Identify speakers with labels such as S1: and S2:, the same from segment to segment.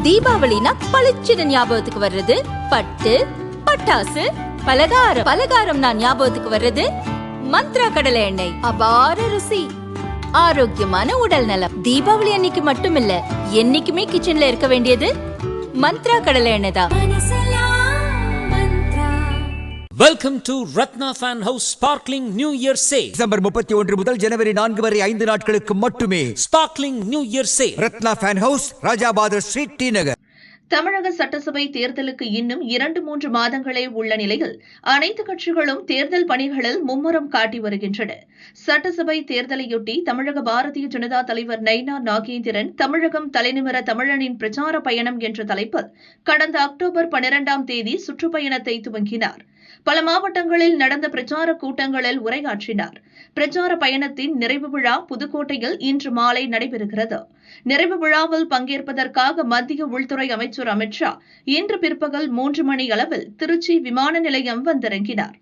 S1: தீபாவளினா பளிச்சுன்னு ஞாபகத்துக்கு வர்றது பட்டு, பட்டாசு, பலகாரம். பலகாரம்னா ஞாபகத்துக்கு வர்றது மந்த்ரா கடலை எண்ணெய். அபார ருசி, ஆரோக்கியமான உடல் நலம். தீபாவளி அன்னைக்கு மட்டும் இல்ல, என்னைக்குமே கிச்சன்ல இருக்க வேண்டியது மந்த்ரா கடலை எண்ணெய் தான்.
S2: Welcome to Ratna Fan House Sparkling New Year Sale.
S3: December 31 முதல் ஜனவரி 4 வரை 5 நாட்களுக்கு மட்டுமே.
S2: Sparkling New Year Sale.
S3: Ratna fan house, Rajabathar street, T Nagar.
S4: தமிழக சட்டசபை தேர்தலுக்கு இன்னும் 2-3 மாதங்களே உள்ள நிலையில் அனைத்து கட்சிகளும் தேர்தல் பணிகளில் மும்முரம் காட்டி வருகின்றன. சட்டசபை தேர்தலையொட்டி தமிழக பாரதிய ஜனதா தலைவர் நைனா நாகேந்திரன் தமிழகம் தலைநிமிர தமிழனின் பிரச்சார பயணம் என்ற தலைப்பில் கடந்த அக்டோபர் 12ஆம் தேதி சுற்றுப்பயணத்தை துவங்கினார். பல மாவட்டங்களில் நடந்த பிரச்சார கூட்டங்களில் உரையாற்றினார். பிரச்சார பயணத்தின் நிறைவு விழா புதுக்கோட்டையில் இன்று மாலை நடைபெறுகிறது. நிறைவு விழாவில் பங்கேற்பதற்காக மத்திய உள்துறை அமைச்சர் அமித் ஷா இன்று பிற்பகல் 3 மணி அளவில் திருச்சி விமான நிலையம் வந்திறங்கினார்.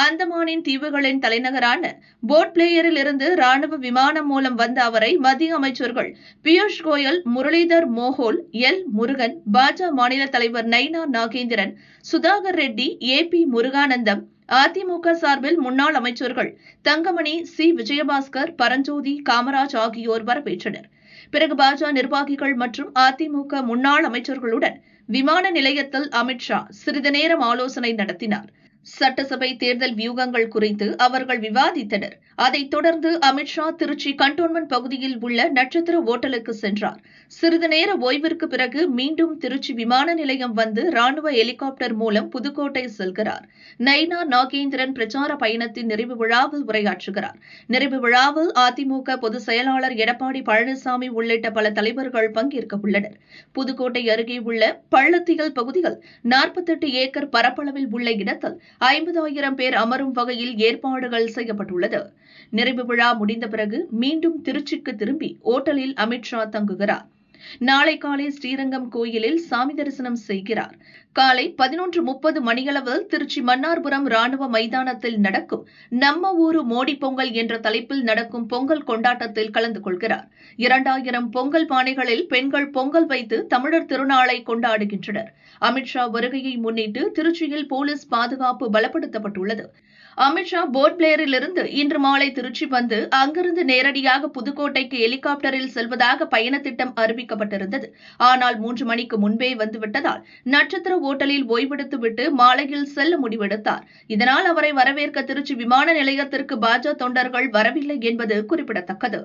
S4: அந்தமானின் தீவுகளின் தலைநகரான போர்ட் பிளேயரில் இருந்து ராணுவ விமானம் மூலம் வந்த அவரை மத்திய அமைச்சர்கள் பியூஷ் கோயல், முரளிதர் மோஹோல், எல் முருகன், பாஜக மாநில தலைவர் நைனா நாகேந்திரன், சுதாகர் ரெட்டி, ஏபி முருகானந்தம், அதிமுக சார்பில் முன்னாள் அமைச்சர்கள் தங்கமணி, சி விஜயபாஸ்கர், பரஞ்சோதி, காமராஜ் ஆகியோர் வரவேற்றனர். பிறகு பாஜக நிர்வாகிகள் மற்றும் அதிமுக முன்னாள் அமைச்சர்களுடன் விமான நிலையத்தில் அமித் ஷா சிறிது நேரம் ஆலோசனை நடத்தினார். சட்டசபை தேர்தல் வியூகங்கள் குறித்து அவர்கள் விவாதித்தனர். அதைத் தொடர்ந்து அமித் ஷா திருச்சி கண்டோன்மெண்ட் பகுதியில் உள்ள நட்சத்திர ஓட்டலுக்கு சென்றார். சிறிது நேர ஓய்விற்கு பிறகு மீண்டும் திருச்சி விமான நிலையம் வந்து ராணுவ ஹெலிகாப்டர் மூலம் புதுக்கோட்டை செல்கிறார். நைனா நாகேந்திரன் பிரச்சார பயணத்தின் நிறைவு விழாவில் உரையாற்றுகிறார். நிறைவு விழாவில் அதிமுக பொதுச் செயலாளர் எடப்பாடி பழனிசாமி உள்ளிட்ட பல தலைவர்கள் பங்கேற்க உள்ளனர். புதுக்கோட்டை அருகே உள்ள பள்ளத்தியல் பகுதியில் 48 ஏக்கர் பரப்பளவில் உள்ள இடத்தில் 50,000 பேர் அமரும் வகையில் ஏற்பாடுகள் செய்யப்பட்டுள்ளது. நிறைவு விழா முடிந்த பிறகு மீண்டும் திருச்சிக்கு திரும்பி ஓட்டலில் அமித் ஷா தங்குகிறார். நாளை காலை ஸ்ரீரங்கம் கோயிலில் சாமி தரிசனம் செய்கிறார். காலை 11:30 மணியளவில் திருச்சி மன்னார்புரம் ராணுவ மைதானத்தில் நடக்கும் நம்ம ஊரு மோடி பொங்கல் என்ற தலைப்பில் நடக்கும் பொங்கல் கொண்டாட்டத்தில் கலந்து கொள்கிறார். 2000 பொங்கல் பானைகளில் பெண்கள் பொங்கல் வைத்து தமிழர் திருநாளை கொண்டாடுகின்றனர். அமித் ஷா வருகையை முன்னிட்டு திருச்சியில் போலீஸ் பாதுகாப்பு பலப்படுத்தப்பட்டுள்ளது. அமித் ஷா போர்ட் பிளேயரில் இருந்து இன்று மாலை திருச்சி வந்து அங்கிருந்து நேரடியாக புதுக்கோட்டைக்கு ஹெலிகாப்டரில் செல்வதாக பயண திட்டம் அறிவிக்கப்பட்டிருந்தது. ஆனால் 3 மணிக்கு முன்பே வந்துவிட்டதால் நட்சத்திர ஓட்டலில் ஓய்வெடுத்துவிட்டு மாலையில் செல்ல முடிவெடுத்தார். இதனால் அவரை வரவேற்க திருச்சி விமான நிலையத்திற்கு பாஜக தொண்டர்கள் வரவில்லை என்பது குறிப்பிடத்தக்கது.